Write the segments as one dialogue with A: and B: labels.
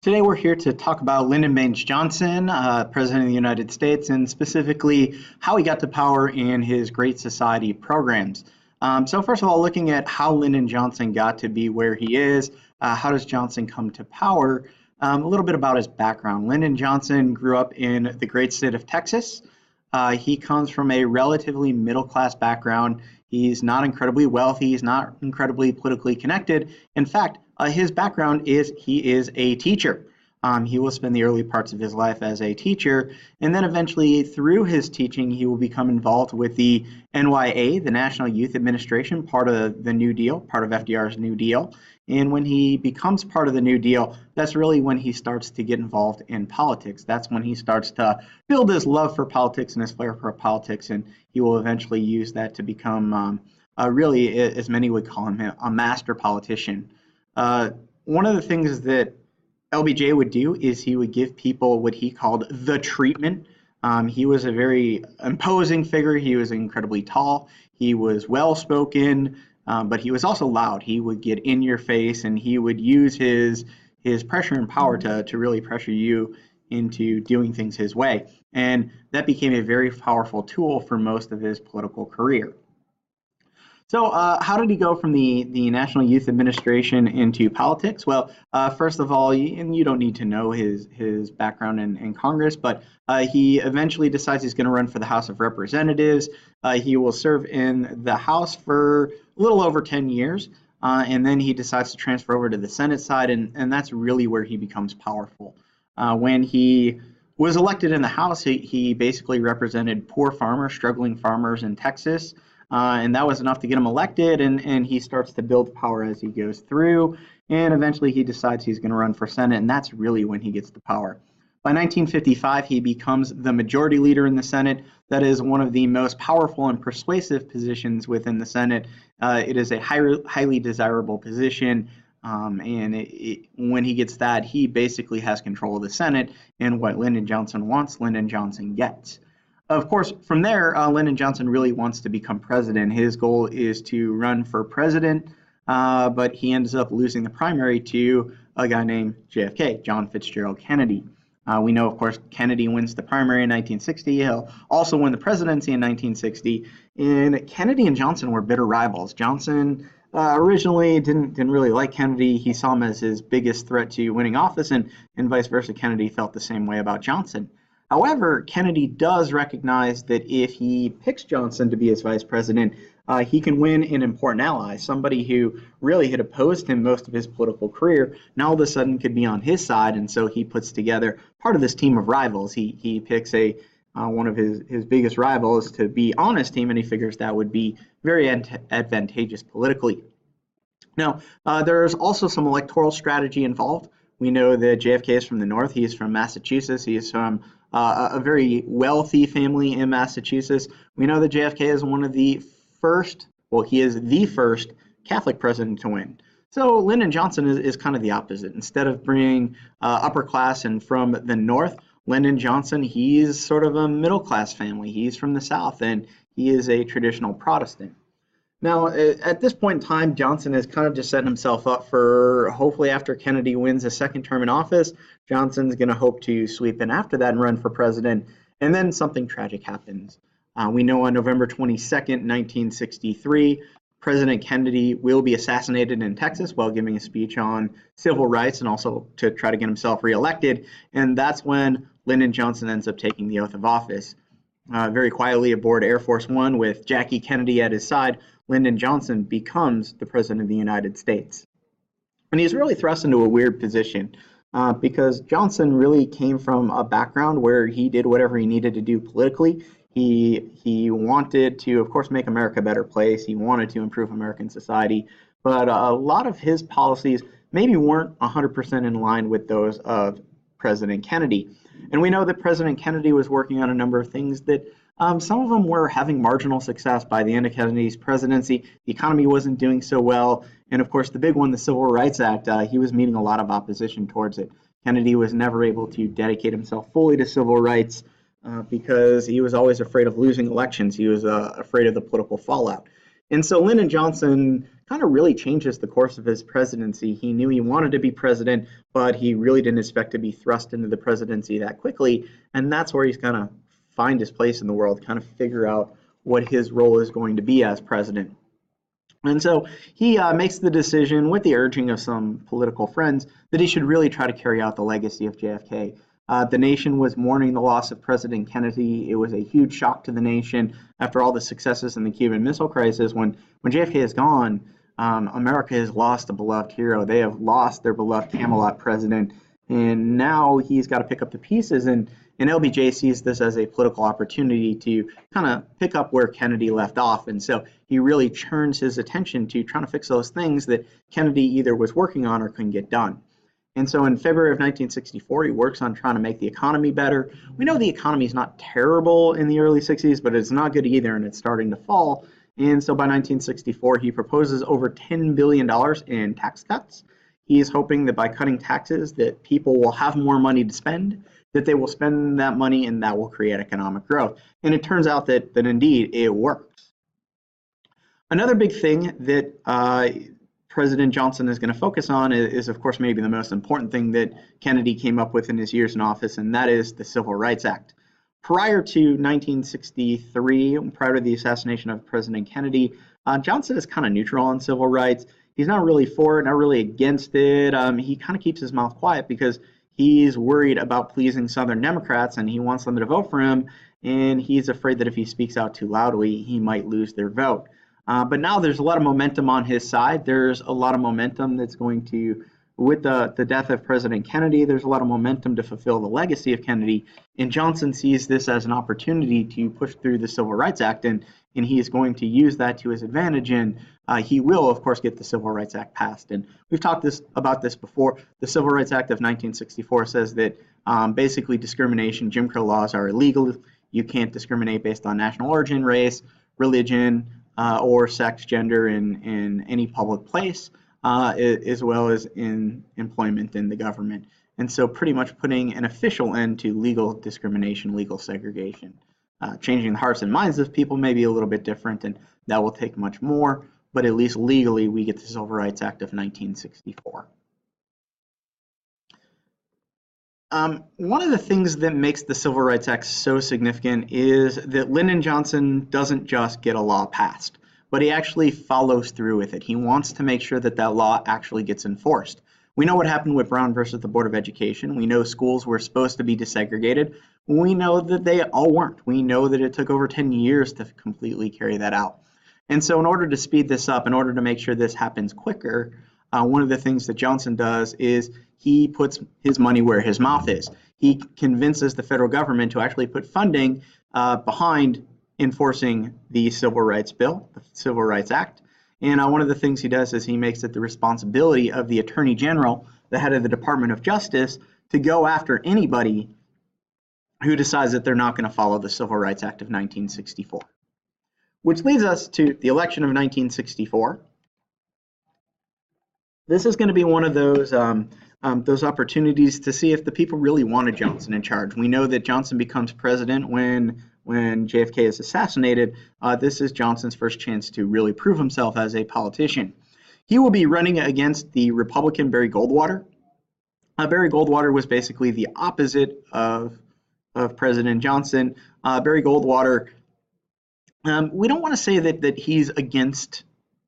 A: Today, we're here to talk about Lyndon Baines Johnson, President of the United States, and specifically how he got to power in his Great Society programs. So, first of all, looking at how Lyndon Johnson got to be where he is, how does Johnson come to power? A little bit about his background. Lyndon Johnson grew up in the great state of Texas. He comes from a relatively middle class background. He's not incredibly wealthy. He's not incredibly politically connected. In fact, his background is he is a teacher. He will spend the early parts of his life as a teacher, and then eventually, through his teaching, he will become involved with the NYA, the National Youth Administration, part of the New Deal, part of FDR's New Deal. And when he becomes part of the New Deal, that's really when he starts to get involved in politics. That's when he starts to build his love for politics and his flair for politics, and he will eventually use that to become really, as many would call him, a master politician. One of the things that LBJ would do is he would give people what he called the treatment. He was a very imposing figure. He was incredibly tall. He was well spoken, but he was also loud. He would get in your face, and he would use his pressure and power to really pressure you into doing things his way. And that became a very powerful tool for most of his political career. So, how did he go from the National Youth Administration into politics? Well, first of all, and you don't need to know his background in Congress, but he eventually decides he's going to run for the House of Representatives. He will serve in the House for a little over 10 years, and then he decides to transfer over to the Senate side, and that's really where he becomes powerful. When he was elected in the House, he basically represented poor farmers, struggling farmers in Texas. And that was enough to get him elected, and he starts to build power as he goes through, and eventually he decides he's going to run for Senate, and that's really when he gets the power. By 1955, he becomes the majority leader in the Senate. That is one of the most powerful and persuasive positions within the Senate. It is a highly desirable position, and when he gets that, he basically has control of the Senate, and what Lyndon Johnson wants, Lyndon Johnson gets. Of course, from there, Lyndon Johnson really wants to become president. His goal is to run for president, but he ends up losing the primary to a guy named JFK, John Fitzgerald Kennedy. We know, of course, Kennedy wins the primary in 1960. He'll also win the presidency in 1960. And Kennedy and Johnson were bitter rivals. Johnson originally didn't really like Kennedy. He saw him as his biggest threat to winning office, and vice versa. Kennedy felt the same way about Johnson. However, Kennedy does recognize that if he picks Johnson to be his vice president, he can win an important ally, somebody who really had opposed him most of his political career, now all of a sudden could be on his side, and so he puts together part of this team of rivals. He picks one of his biggest rivals to be on his team, and he figures that would be very advantageous politically. Now, there's also some electoral strategy involved. We know that JFK is from the North. He is from Massachusetts. He is from a very wealthy family in Massachusetts. We know that JFK is one of the first, well, he is the first Catholic president to win. So Lyndon Johnson is kind of the opposite. Instead of bringing upper class and from the North, Lyndon Johnson, he's sort of a middle class family. He's from the South, and he is a traditional Protestant. Now, at this point in time, Johnson is kind of just setting himself up for hopefully after Kennedy wins a second term in office, Johnson's going to hope to sweep in after that and run for president. And then something tragic happens. We know on November 22nd, 1963, President Kennedy will be assassinated in Texas while giving a speech on civil rights and also to try to get himself reelected. And that's when Lyndon Johnson ends up taking the oath of office. Very quietly aboard Air Force One with Jackie Kennedy at his side, Lyndon Johnson becomes the President of the United States. And he's really thrust into a weird position because Johnson really came from a background where he did whatever he needed to do politically. He wanted to, of course, make America a better place. He wanted to improve American society. But a lot of his policies maybe weren't 100% in line with those of President Kennedy. And we know that President Kennedy was working on a number of things that some of them were having marginal success by the end of Kennedy's presidency. The economy wasn't doing so well. And of course, the big one, the Civil Rights Act, he was meeting a lot of opposition towards it. Kennedy was never able to dedicate himself fully to civil rights because he was always afraid of losing elections. He was afraid of the political fallout. And so Lyndon Johnson kind of really changes the course of his presidency. He knew he wanted to be president, but he really didn't expect to be thrust into the presidency that quickly. And that's where he's going to find his place in the world, kind of figure out what his role is going to be as president. And so he makes the decision, with the urging of some political friends, that he should really try to carry out the legacy of JFK. The nation was mourning the loss of President Kennedy. It was a huge shock to the nation after all the successes in the Cuban Missile Crisis. When JFK is gone, America has lost a beloved hero. They have lost their beloved Camelot president, and now he's got to pick up the pieces. And LBJ sees this as a political opportunity to kind of pick up where Kennedy left off. And so he really turns his attention to trying to fix those things that Kennedy either was working on or couldn't get done. And so in February of 1964, he works on trying to make the economy better. We know the economy is not terrible in the early 60s, but it's not good either, and it's starting to fall. And so by 1964, he proposes over $10 billion in tax cuts. He is hoping that by cutting taxes, that people will have more money to spend, that they will spend that money, and that will create economic growth. And it turns out that indeed it works. Another big thing that President Johnson is going to focus on is, of course, maybe the most important thing that Kennedy came up with in his years in office, and that is the Civil Rights Act. Prior to 1963, prior to the assassination of President Kennedy, Johnson is kind of neutral on civil rights. He's not really for it, not really against it. He kind of keeps his mouth quiet because he's worried about pleasing Southern Democrats, and he wants them to vote for him, and he's afraid that if he speaks out too loudly, he might lose their vote. But now there's a lot of momentum on his side. There's a lot of momentum that's going to, with the death of President Kennedy, there's a lot of momentum to fulfill the legacy of Kennedy. And Johnson sees this as an opportunity to push through the Civil Rights Act, and he is going to use that to his advantage. And he will, of course, get the Civil Rights Act passed. And we've talked about this before. The Civil Rights Act of 1964 says that basically discrimination, Jim Crow laws are illegal. You can't discriminate based on national origin, race, religion, or sex, gender in any public place, as well as in employment in the government. And so pretty much putting an official end to legal discrimination, legal segregation. Changing the hearts and minds of people may be a little bit different, and that will take much more, but at least legally we get the Civil Rights Act of 1964. One of the things that makes the Civil Rights Act so significant is that Lyndon Johnson doesn't just get a law passed, but he actually follows through with it. He wants to make sure that that law actually gets enforced. We know what happened with Brown versus the Board of Education. We know schools were supposed to be desegregated. We know that they all weren't. We know that it took over 10 years to completely carry that out. And so in order to speed this up, in order to make sure this happens quicker, one of the things that Johnson does is he puts his money where his mouth is. He convinces the federal government to actually put funding behind enforcing the Civil Rights Bill, the Civil Rights Act. And one of the things he does is he makes it the responsibility of the Attorney General, the head of the Department of Justice, to go after anybody who decides that they're not going to follow the Civil Rights Act of 1964. Which leads us to the election of 1964. This is going to be one of those opportunities to see if the people really wanted Johnson in charge. We know that Johnson becomes president when JFK is assassinated. This is Johnson's first chance to really prove himself as a politician. He will be running against the Republican Barry Goldwater. Barry Goldwater was basically the opposite of President Johnson. Barry Goldwater, we don't want to say that he's against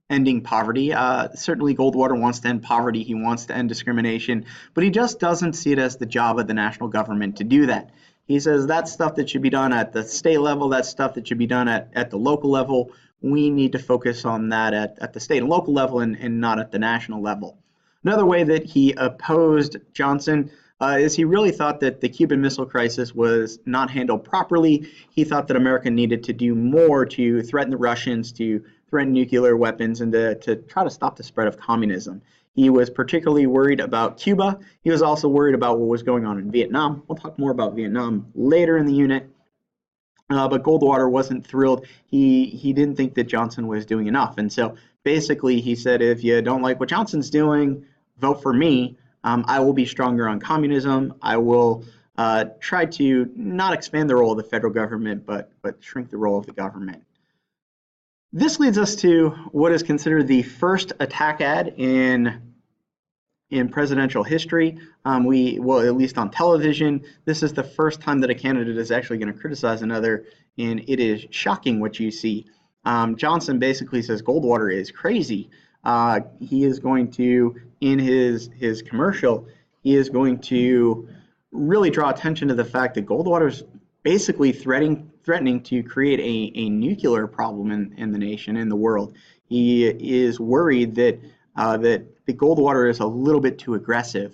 A: ending poverty. Certainly Goldwater wants to end poverty, he wants to end discrimination, but he just doesn't see it as the job of the national government to do that. He says that's stuff that should be done at the state level, that's stuff that should be done at the local level. We need to focus on that at the state and local level and not at the national level. Another way that he opposed Johnson is he really thought that the Cuban Missile Crisis was not handled properly. He thought that America needed to do more to threaten the Russians, to threaten nuclear weapons, and to try to stop the spread of communism. He was particularly worried about Cuba. He was also worried about what was going on in Vietnam. We'll talk more about Vietnam later in the unit. But Goldwater wasn't thrilled. He didn't think that Johnson was doing enough. And so basically he said, if you don't like what Johnson's doing, vote for me. I will be stronger on communism. I will try to not expand the role of the federal government, but shrink the role of the government. This leads us to what is considered the first attack ad in presidential history. Well, at least on television, this is the first time that a candidate is actually going to criticize another, and it is shocking what you see. Johnson basically says Goldwater is crazy. He is going to, in his commercial, he is going to really draw attention to the fact that Goldwater is basically threatening to create a nuclear problem in the nation, in the world. He is worried that that the Goldwater is a little bit too aggressive.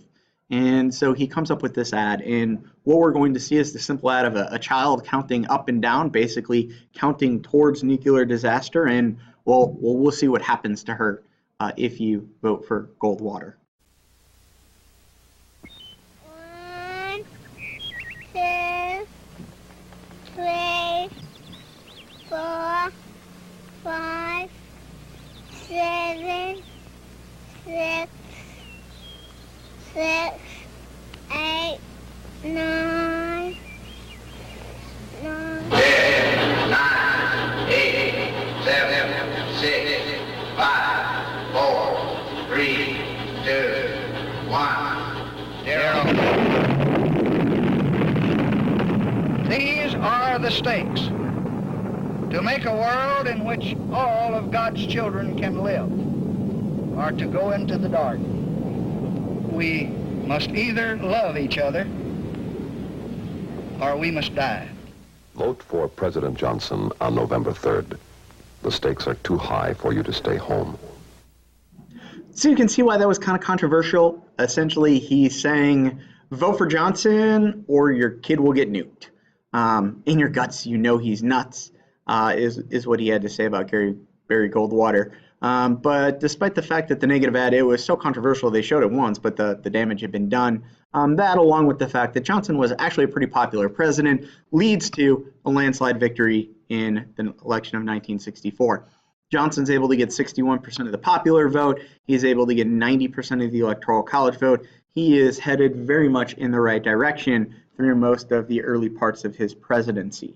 A: And so he comes up with this ad, and what we're going to see is the simple ad of a child counting up and down, basically counting towards nuclear disaster, and we'll see what happens to her if you vote for Goldwater.
B: 1, 2, 3, 4, 5, 7, 6, 8, 9, 10, 9, 8, 7, 6, 5, 4, 3, 2, 1, 0. These are the stakes to make a world in which all of God's children can live, or to go into the dark. We must either love each other or we must die.
C: Vote for President Johnson on November 3rd. The stakes are too high for you to stay home.
A: So you can see why that was kind of controversial. Essentially, he's saying, vote for Johnson or your kid will get nuked. In your guts, you know he's nuts, is what he had to say about Barry Goldwater. But despite the fact that the negative ad, it was so controversial, they showed it once, but the damage had been done. That, along with the fact that Johnson was actually a pretty popular president, leads to a landslide victory in the election of 1964. Johnson's able to get 61% of the popular vote. He's able to get 90% of the Electoral College vote. He is headed very much in the right direction through most of the early parts of his presidency.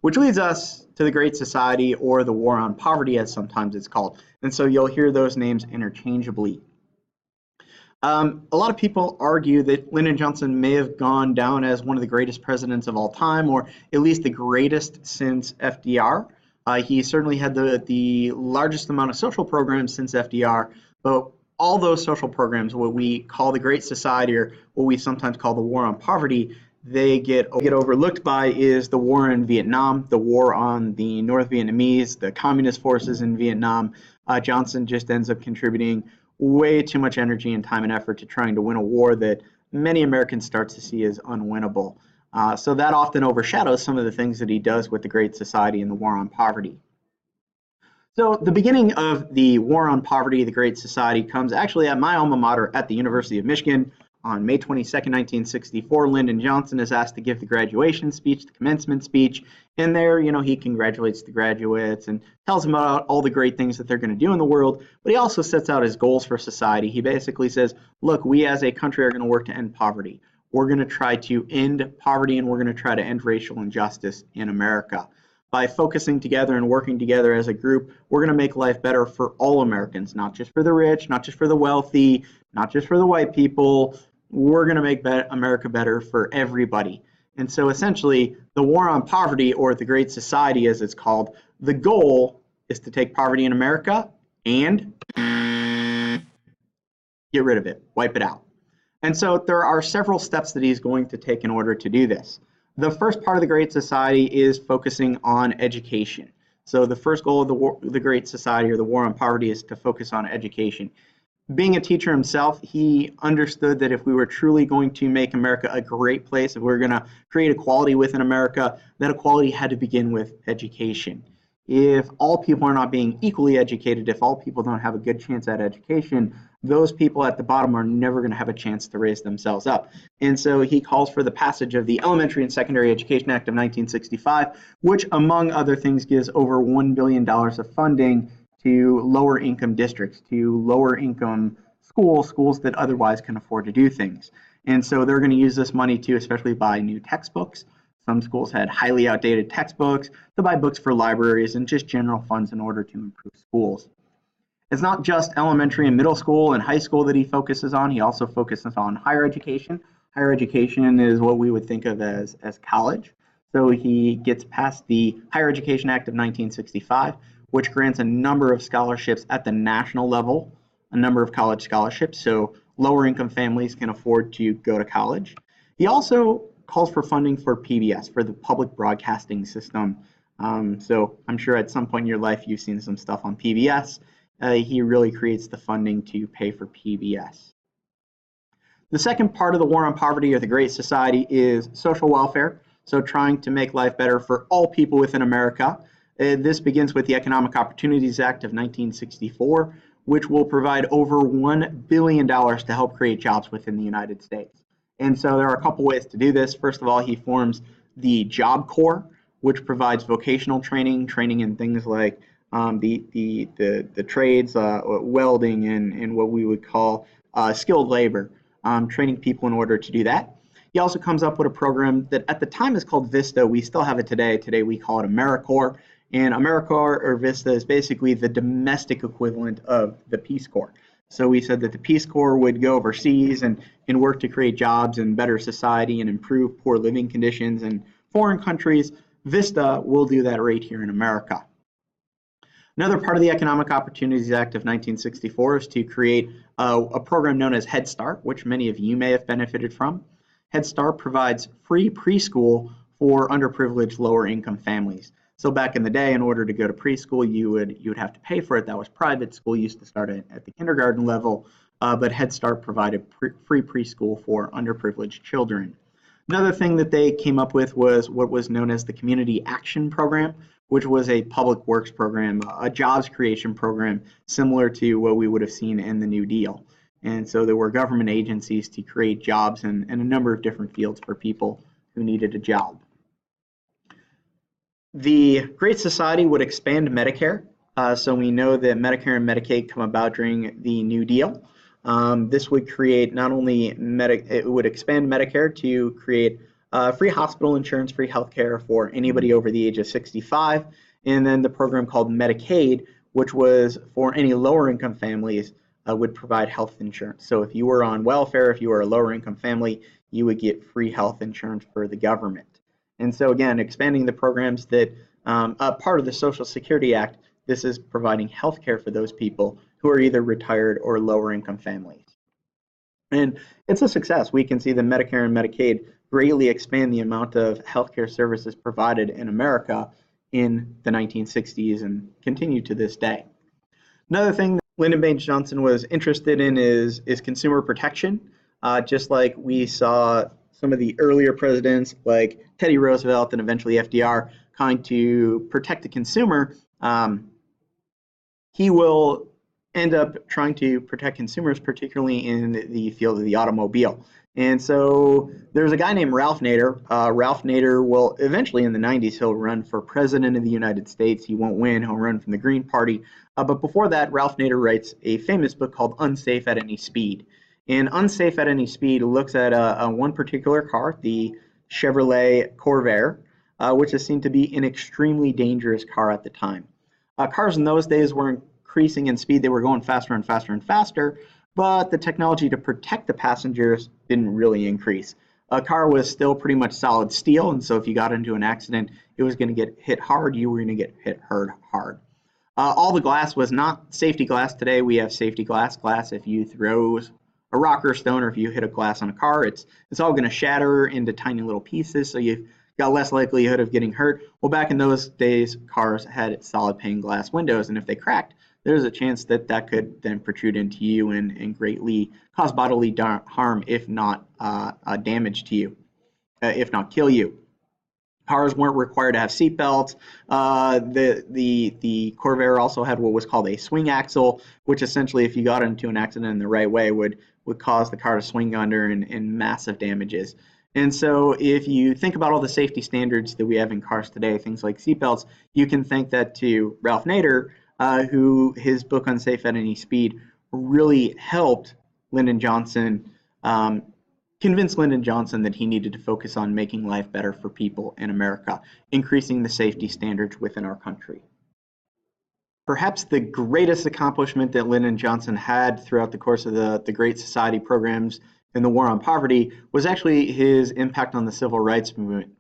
A: Which leads us to the Great Society, or the War on Poverty, as sometimes it's called. And so you'll hear those names interchangeably. A lot of people argue that Lyndon Johnson may have gone down as one of the greatest presidents of all time, or at least the greatest since FDR. He certainly had the largest amount of social programs since FDR, but all those social programs, what we call the Great Society, or what we sometimes call the War on Poverty, they get overlooked by is the war in Vietnam, the war on the North Vietnamese, the communist forces in Vietnam. Johnson just ends up contributing way too much energy and time and effort to trying to win a war that many Americans start to see as unwinnable. So that often overshadows some of the things that he does with the Great Society and the War on Poverty. So the beginning of the War on Poverty, the Great Society, comes actually at my alma mater at the University of Michigan. On May 22nd, 1964, Lyndon Johnson is asked to give the graduation speech, the commencement speech, and there, he congratulates the graduates and tells them about all the great things that they're going to do in the world, but he also sets out his goals for society. He basically says, look, we as a country are going to work to end poverty. We're going to try to end poverty, and we're going to try to end racial injustice in America. By focusing together and working together as a group, we're going to make life better for all Americans, not just for the rich, not just for the wealthy, not just for the white people. We're going to make America better for everybody. And so essentially, the War on Poverty, or the Great Society as it's called, the goal is to take poverty in America and get rid of it, wipe it out. And so there are several steps that he's going to take in order to do this. The first part of the Great Society is focusing on education. So the first goal of the Great Society, or the War on Poverty, is to focus on education. Being a teacher himself, he understood that if we were truly going to make America a great place, if we were going to create equality within America, that equality had to begin with education. If all people are not being equally educated, if all people don't have a good chance at education, those people at the bottom are never going to have a chance to raise themselves up. And so he calls for the passage of the Elementary and Secondary Education Act of 1965, which, among other things, gives over $1 billion of funding to lower income districts, to lower income schools that otherwise can afford to do things. And so they're going to use this money to especially buy new textbooks Some schools had highly outdated textbooks to buy books for libraries and just general funds in order to improve schools. It's not just elementary and middle school and high school that he focuses on. He also focuses on higher education. Higher education is what we would think of as college. So he gets passed the Higher Education Act of 1965, which grants a number of scholarships at the national level, a number of college scholarships, so lower income families can afford to go to college. He also calls for funding for PBS, for the public broadcasting system. So I'm sure at some point in your life you've seen some stuff on PBS. He really creates the funding to pay for PBS. The second part of the War on Poverty or the Great Society is social welfare, so trying to make life better for all people within America. This begins with the Economic Opportunities Act of 1964, which will provide over $1 billion to help create jobs within the United States. And so there are a couple ways to do this. First of all, he forms the Job Corps, which provides vocational training in things like the trades, welding, and what we would call skilled labor, training people in order to do that. He also comes up with a program that at the time is called VISTA. We still have it today. Today we call it AmeriCorps. And AmeriCorps or VISTA is basically the domestic equivalent of the Peace Corps. So we said that the Peace Corps would go overseas and work to create jobs and better society and improve poor living conditions in foreign countries. VISTA will do that right here in America. Another part of the Economic Opportunities Act of 1964 is to create a program known as Head Start, which many of you may have benefited from. Head Start provides free preschool for underprivileged lower income families. So back in the day, in order to go to preschool, you would have to pay for it. That was private. School used to start at the kindergarten level, but Head Start provided free preschool for underprivileged children. Another thing that they came up with was what was known as the Community Action Program, which was a public works program, a jobs creation program similar to what we would have seen in the New Deal. And so there were government agencies to create jobs in a number of different fields for people who needed a job. The Great Society would expand Medicare. So we know that Medicare and Medicaid come about during the New Deal. This would create not only it would expand Medicare to create free hospital insurance, free health care for anybody over the age of 65, and then the program called Medicaid, which was for any lower income families, would provide health insurance. So if you were on welfare, if you were a lower income family, you would get free health insurance for the government. And so again, expanding the programs that part of the Social Security Act, this is providing health care for those people who are either retired or lower income families. And it's a success. We can see that Medicare and Medicaid greatly expand the amount of healthcare services provided in America in the 1960s and continue to this day. Another thing that Lyndon Baines Johnson was interested in is consumer protection. Just like we saw some of the earlier presidents like Teddy Roosevelt and eventually FDR trying to protect the consumer, he will end up trying to protect consumers, particularly in the field of the automobile. And so there's a guy named Ralph Nader. Ralph Nader will eventually in the 90s, he'll run for president of the United States. He won't win. He'll run from the Green Party. But before that, Ralph Nader writes a famous book called Unsafe at Any Speed. And Unsafe at Any Speed looks at one particular car, the Chevrolet Corvair, which is seen to be an extremely dangerous car at the time. Cars in those days were increasing in speed. They were going faster and faster and faster, but the technology to protect the passengers didn't really increase. A car was still pretty much solid steel, and so if you got into an accident, it was going to get hit hard. You were going to get hurt hard. All the glass was not safety glass. Today we have safety glass. If you throw a rock or stone, or if you hit a glass on a car, it's all going to shatter into tiny little pieces, so you've got less likelihood of getting hurt. Well, back in those days, cars had solid pane glass windows, and if they cracked, there's a chance that that could then protrude into you and greatly cause bodily harm, if not damage to you, if not kill you. Cars weren't required to have seat belts. The Corvair also had what was called a swing axle, which essentially, if you got into an accident in the right way, would cause the car to swing under and massive damages. And so if you think about all the safety standards that we have in cars today, things like seat belts, you can thank that to Ralph Nader, who his book Unsafe at Any Speed really helped Lyndon Johnson convinced Lyndon Johnson that he needed to focus on making life better for people in America, increasing the safety standards within our country. Perhaps the greatest accomplishment that Lyndon Johnson had throughout the course of the Great Society programs and the War on Poverty was actually his impact on the Civil Rights Movement.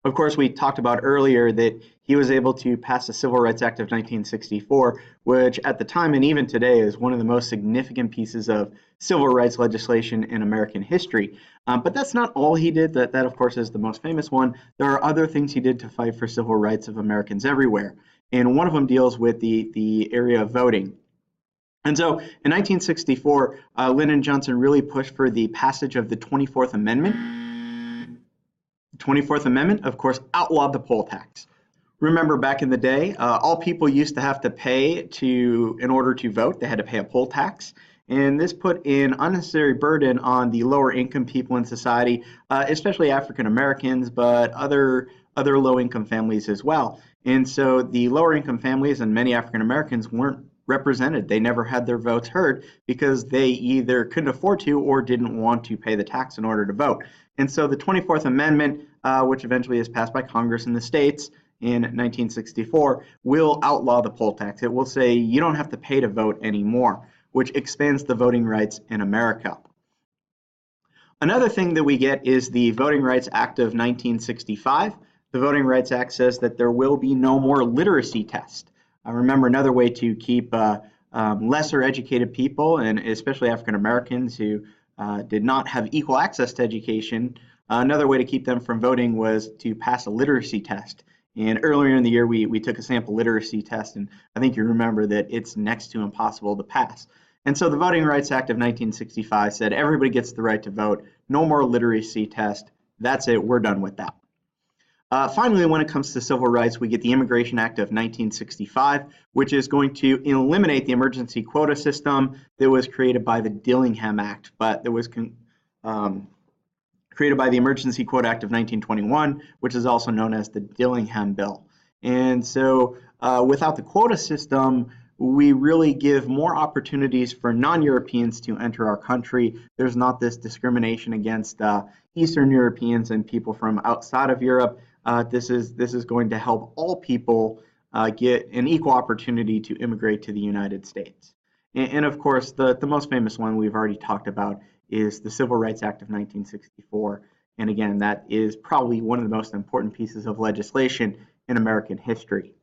A: Of course, we talked about earlier that he was able to pass the Civil Rights Act of 1964, which at the time and even today is one of the most significant pieces of civil rights legislation in American history. But that's not all he did. That, of course, is the most famous one. There are other things he did to fight for civil rights of Americans everywhere. And one of them deals with the area of voting. And so in 1964, Lyndon Johnson really pushed for the passage of the 24th Amendment. The 24th Amendment, of course, outlawed the poll tax. Remember back in the day, all people used to have to pay in order to vote. They had to pay a poll tax. And this put an unnecessary burden on the lower income people in society, especially African Americans, but other low income families as well. And so the lower income families and many African Americans weren't represented. They never had their votes heard because they either couldn't afford to or didn't want to pay the tax in order to vote. And so the 24th Amendment, which eventually is passed by Congress in the states in 1964, will outlaw the poll tax. It will say you don't have to pay to vote anymore, which expands the voting rights in America. Another thing that we get is the Voting Rights Act of 1965. The Voting Rights Act says that there will be no more literacy tests. Remember, another way to keep lesser educated people, and especially African Americans who did not have equal access to education, another way to keep them from voting was to pass a literacy test. And earlier in the year, we took a sample literacy test, and I think you remember that it's next to impossible to pass. And so the Voting Rights Act of 1965 said everybody gets the right to vote, no more literacy test. That's it, we're done with that. Finally, when it comes to civil rights, we get the Immigration Act of 1965, which is going to eliminate the emergency quota system that was created by the Dillingham Act, but that was created by the Emergency Quota Act of 1921, which is also known as the Dillingham Bill. And so without the quota system, we really give more opportunities for non-Europeans to enter our country. There's not this discrimination against Eastern Europeans and people from outside of Europe. This is going to help all people get an equal opportunity to immigrate to the United States. And of course, the most famous one we've already talked about is the Civil Rights Act of 1964. And again, that is probably one of the most important pieces of legislation in American history.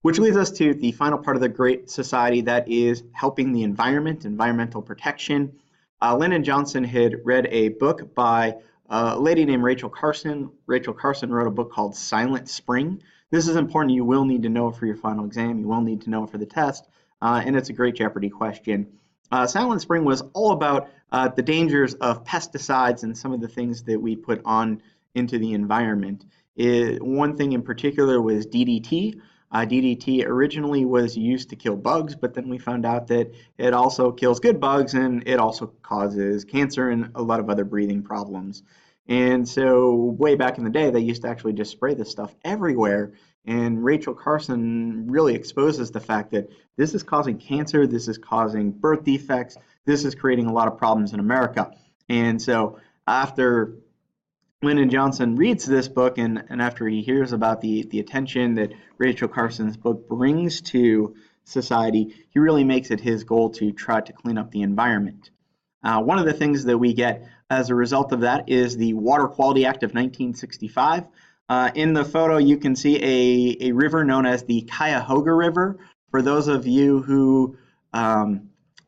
A: Which leads us to the final part of the Great Society, that is helping the environment, environmental protection. Lyndon Johnson had read a book by a lady named Rachel Carson. Rachel Carson wrote a book called Silent Spring. This is important. You will need to know it for your final exam. You will need to know it for the test. And it's a great Jeopardy question. Silent Spring was all about the dangers of pesticides and some of the things that we put on into the environment. One thing in particular was DDT. DDT originally was used to kill bugs, but then we found out that it also kills good bugs and it also causes cancer and a lot of other breathing problems. And so way back in the day, they used to actually just spray this stuff everywhere. And Rachel Carson really exposes the fact that this is causing cancer, this is causing birth defects, this is creating a lot of problems in America. And so after Lyndon Johnson reads this book and after he hears about the attention that Rachel Carson's book brings to society, he really makes it his goal to try to clean up the environment. One of the things that we get as a result of that is the Water Quality Act of 1965. In the photo, you can see a river known as the Cuyahoga River. For those of you who are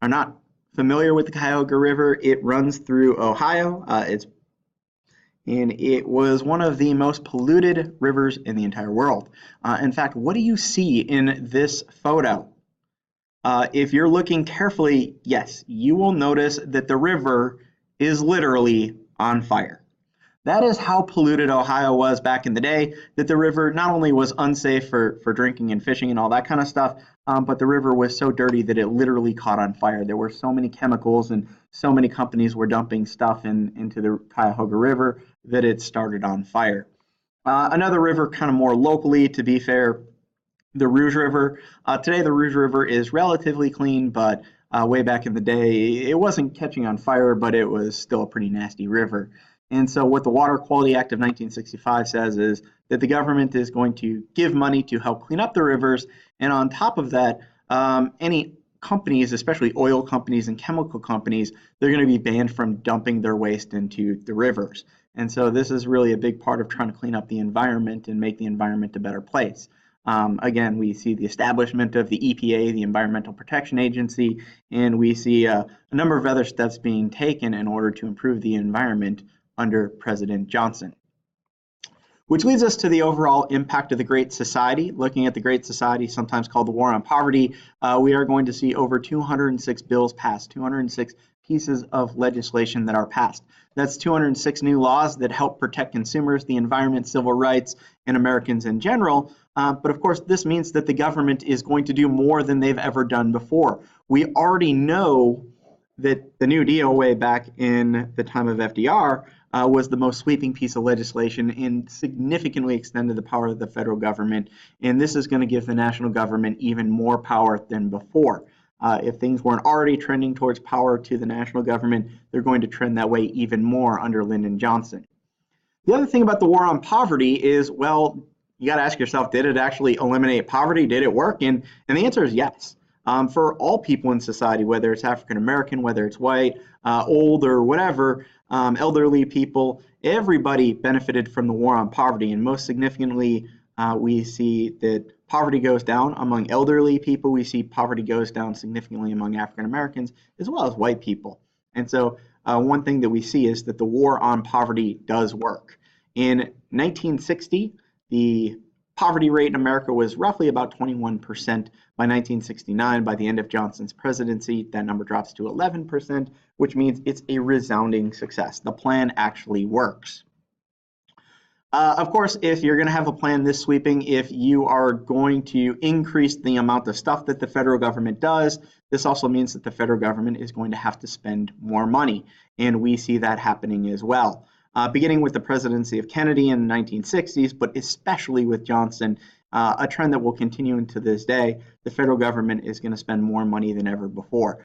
A: not familiar with the Cuyahoga River, it runs through Ohio. And it was one of the most polluted rivers in the entire world. In fact, what do you see in this photo? If you're looking carefully, yes, you will notice that the river is literally on fire. That is how polluted Ohio was back in the day, that the river not only was unsafe for drinking and fishing and all that kind of stuff, but the river was so dirty that it literally caught on fire. There were so many chemicals and so many companies were dumping stuff into the Cuyahoga River that it started on fire. Another river kind of more locally, to be fair, the Rouge River. Today the Rouge River is relatively clean, but way back in the day, it wasn't catching on fire, but it was still a pretty nasty river. And so what the Water Quality Act of 1965 says is that the government is going to give money to help clean up the rivers. And on top of that, any companies, especially oil companies and chemical companies, they're going to be banned from dumping their waste into the rivers. And so this is really a big part of trying to clean up the environment and make the environment a better place. Again, we see the establishment of the EPA, the Environmental Protection Agency, and we see a number of other steps being taken in order to improve the environment under President Johnson. Which leads us to the overall impact of the Great Society. Looking at the Great Society, sometimes called the War on Poverty, we are going to see over 206 bills passed, 206 pieces of legislation that are passed. That's 206 new laws that help protect consumers, the environment, civil rights, and Americans in general. But of course, this means that the government is going to do more than they've ever done before. We already know that the New Deal way back in the time of FDR was the most sweeping piece of legislation and significantly extended the power of the federal government. And this is going to give the national government even more power than before. If things weren't already trending towards power to the national government, they're going to trend that way even more under Lyndon Johnson. The other thing about the war on poverty is, well, you got to ask yourself, did it actually eliminate poverty? Did it work? And the answer is yes. For all people in society, whether it's African American, whether it's white, old, or whatever, elderly people, everybody benefited from the war on poverty. And most significantly, we see that poverty goes down among elderly people. We see poverty goes down significantly among African Americans as well as white people. And so one thing that we see is that the war on poverty does work. In 1960, the poverty rate in America was roughly about 21%. By 1969, by the end of Johnson's presidency, that number drops to 11%, which means it's a resounding success. The plan actually works. Of course, if you're going to have a plan this sweeping, if you are going to increase the amount of stuff that the federal government does, this also means that the federal government is going to have to spend more money. And we see that happening as well. Beginning with the presidency of Kennedy in the 1960s, but especially with Johnson, a trend that will continue into this day, the federal government is going to spend more money than ever before.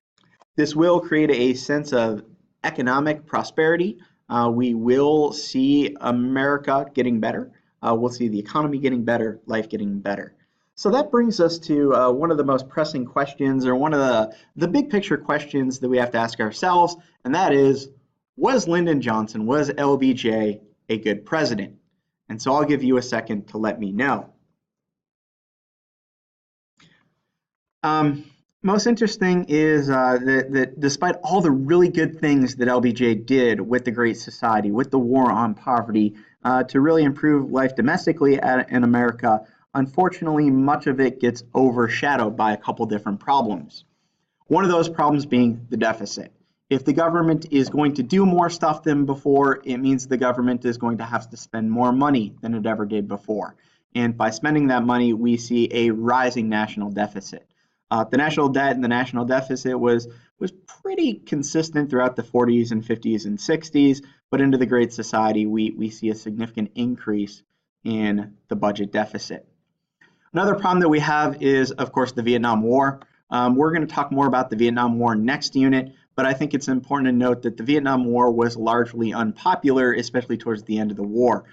A: This will create a sense of economic prosperity. We will see America getting better. We'll see the economy getting better, life getting better. So that brings us to one of the most pressing questions, or one of the big picture questions that we have to ask ourselves, and that is, was Lyndon Johnson, was LBJ a good president? And so I'll give you a second to let me know. Most interesting is that despite all the really good things that LBJ did with the Great Society, with the war on poverty, to really improve life domestically in America, unfortunately, much of it gets overshadowed by a couple different problems. One of those problems being the deficit. If the government is going to do more stuff than before, it means the government is going to have to spend more money than it ever did before. And by spending that money, we see a rising national deficit. The national debt and the national deficit was pretty consistent throughout the 40s and 50s and 60s, but into the Great Society, we see a significant increase in the budget deficit. Another problem that we have is, of course, the Vietnam War. We're going to talk more about the Vietnam War next unit, but I think it's important to note that the Vietnam War was largely unpopular, especially towards the end of the war.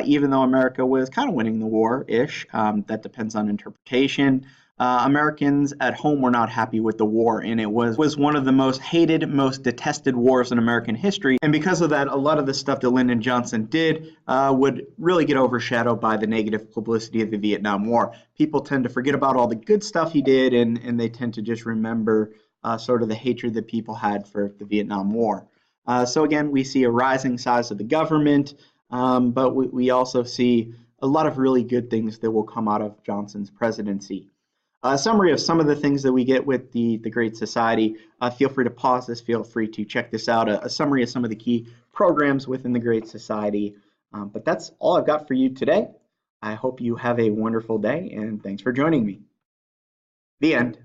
A: Even though America was kind of winning the war-ish, that depends on interpretation. Americans at home were not happy with the war, and it was one of the most hated, most detested wars in American history. And because of that, a lot of the stuff that Lyndon Johnson did would really get overshadowed by the negative publicity of the Vietnam War. People tend to forget about all the good stuff he did, and they tend to just remember sort of the hatred that people had for the Vietnam War. So again, we see a rising size of the government, but we also see a lot of really good things that will come out of Johnson's presidency. A summary of some of the things that we get with the Great Society. Feel free to pause this, feel free to check this out, a summary of some of the key programs within the Great Society. But that's all I've got for you today. I hope you have a wonderful day, and thanks for joining me. The end.